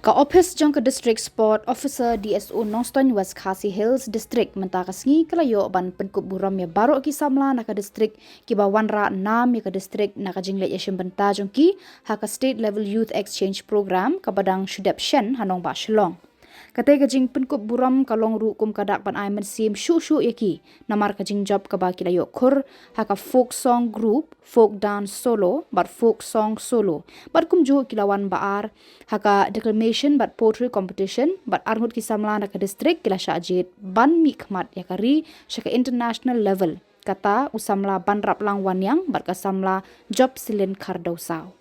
Ka office jong ke district sport officer DSO Noston West Khasi Hills district mentakasngi kelayo ban penkup buram ya baro ki samla naka district ki bawanra nam ya ke district naka jingle ya shimbenta jong ki haka state level youth exchange program ka badang shudep shen hanong ba shillong. Kate kajing penkup buram kalong ru kum kadak pan ai mensim shu yaki namar kajing job ka ba kilayo khur haka folk song group folk dance solo but folk song solo but kum ju kilawan baar haka declamation but poetry competition but arhut kisamla na ka district kila syajit ban mi khmat yakari shaka international level kata usamla ban rap lang wanyang but kasamla job silen kardosau.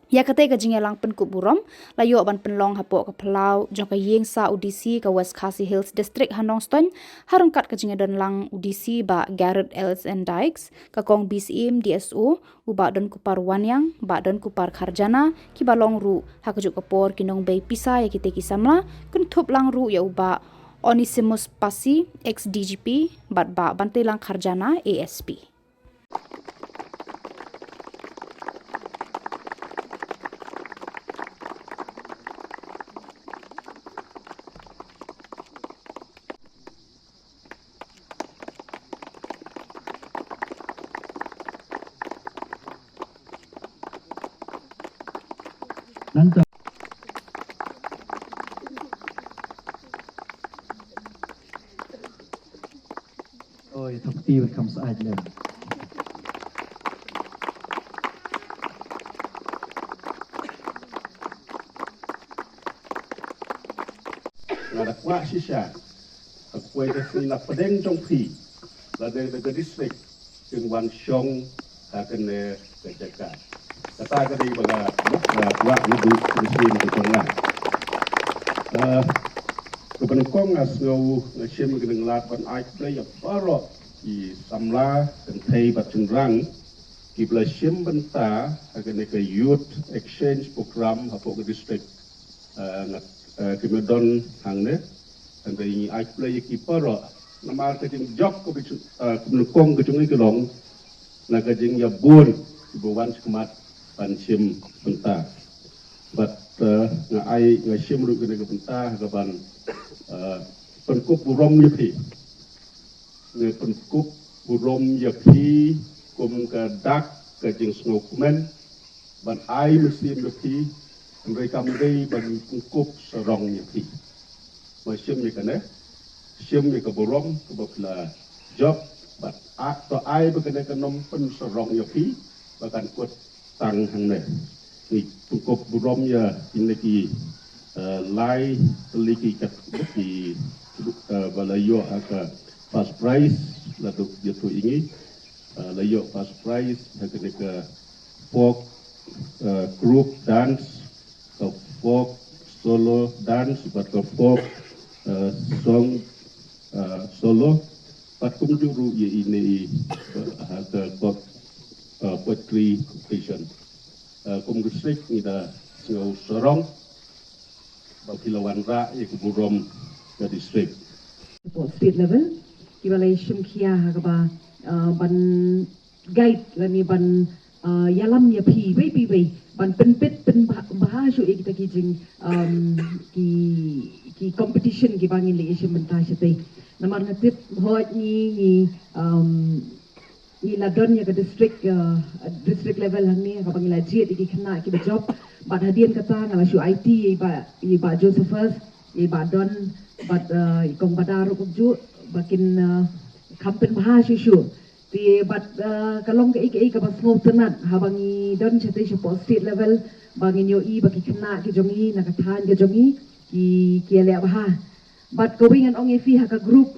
Ya kate ka jingelang penkup buram layo ban penlong hapo ka pelau jong ka yeng sa UDC ka West Khasi Hills district Hanongstone harangkat ka jingadon lang UDC ba Garrett Ellis and Dykes ka kong BCM DSO uba don kupar wanyang ba don kupar kharjana ki balong ru hakajuk kapor kinong bay pisa ya kite kisamla kun thup lang ru ya uba Onesimus Pasi ex DGP bat ba bante lang kharjana ASP. Ôi, thật tiêu không sai lên. Là đặc quá xí xa, quay được khi là phần trong thị là đây là cái district trường văn sông cái này cái chạy cả ta cái đi bằng là quá nó đủ cái xin của con này cái bên con là snow là xem cái đường lát bên ai play ở baro thì samla cái thầy bát chân răng kịp là xem bên ta cái này cái youth exchange program học cái district cái mình đón hàng đấy and the I play keeper na marketing job ko kung ko chung ikilong na kajing ya buon ibuwan skmat pansim benta but na ai nga sim ru kene benta ka ban penkup burom yapi ne penkup burom yapi kum ka dak kajing snokmen ban ai mesim yapi mereka mendai ban penkup serong yapi sim ni kene sim ni ke borom ke bapla job bat to ai bekene kenom pen serong yapi bakan kuat tang hang ne ni pukop borom ya inaki lai teliki kat ki balayo aka first prize la duk yetu ingi layo first prize hakene ke folk group dance ke folk solo dance bat ke folk song solo pat kum juru ye ini ke poetry competition kum district ni da snow sorong bakilawan ra ye kuburom ke district state level kibalai shimkhia hagaba ban guide lani ban yalam ya phi bai ban penpet pen bah shu ek taki jing ki competition ki bangin le ishe menta chate namar natip hot ni ladon ya ke district level hangni ka bangila jet ki khna ki job bad hadian kata ngala shu IT ba Josephus ba don bad ikong badaro kubju bakin kampen bah shu ti bat kalong ke ka bas ngau tenat habangi don chate support state level bangin yo I baki khna ki jongi nakathan ke jongi ki le bah but going and ong fi haka group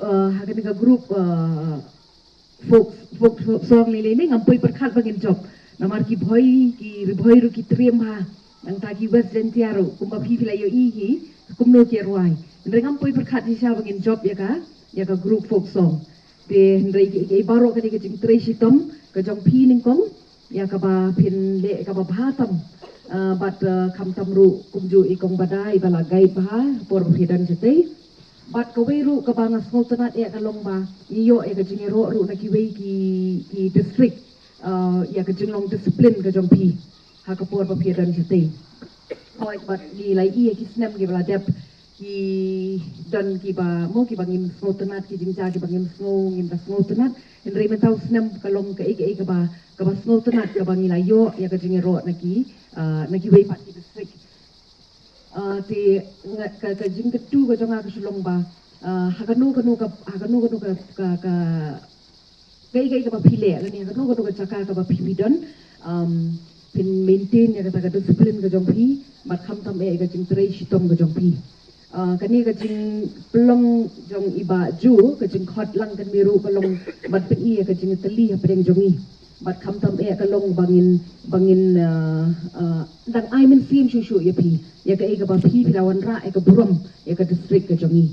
folk song le ni ngampoi perkhat bangin job namar ki bhoi ru ki trem ha nang ta ki west gentiaro kumba fi la yo I hi kumno ki ruai ndre ngampoi perkhat hi sha bangin job ya ka group folk song te ndre ki baro ka ni ke jing tresitom ka jong phi ning kong ya ka ba phin le ka ba bhatam but kam tamru kumju ikong badai bala gai bah por hidan jete but ka weru ka bangas ngotanat ya kalong ba iyo ya ka jingero ru na kiwei ki district ya ka jinglong discipline ka jompi ha ka por hidan jete koi bat gi lai i ki snem gi bala dep ki don ki ba mo ki bangim snow tenat ki jingja ki bangim snow ngim da snow tenat en rei mentau snem kalong ka ka ba snow tenat ka bangi lai yo ya ka jingero na ki wei pat ki district ti ka jing ketu ka jonga ka sulong ba hakanu ka ka ba phile ni hakanu ka chaka ka ba phibidon pin maintain ya ka discipline ka jong phi mat kham tam ka jing trei shitom ka jong phi kani ka jing plong jong iba ju ka jing khot lang kan miru ka long mat pe i ka jing tali ha pedeng jongi mat kham tam ka long bangin dang ai men sim shu ya phi ya ka ba phi lawan ra ka buram ya ka district ka jongi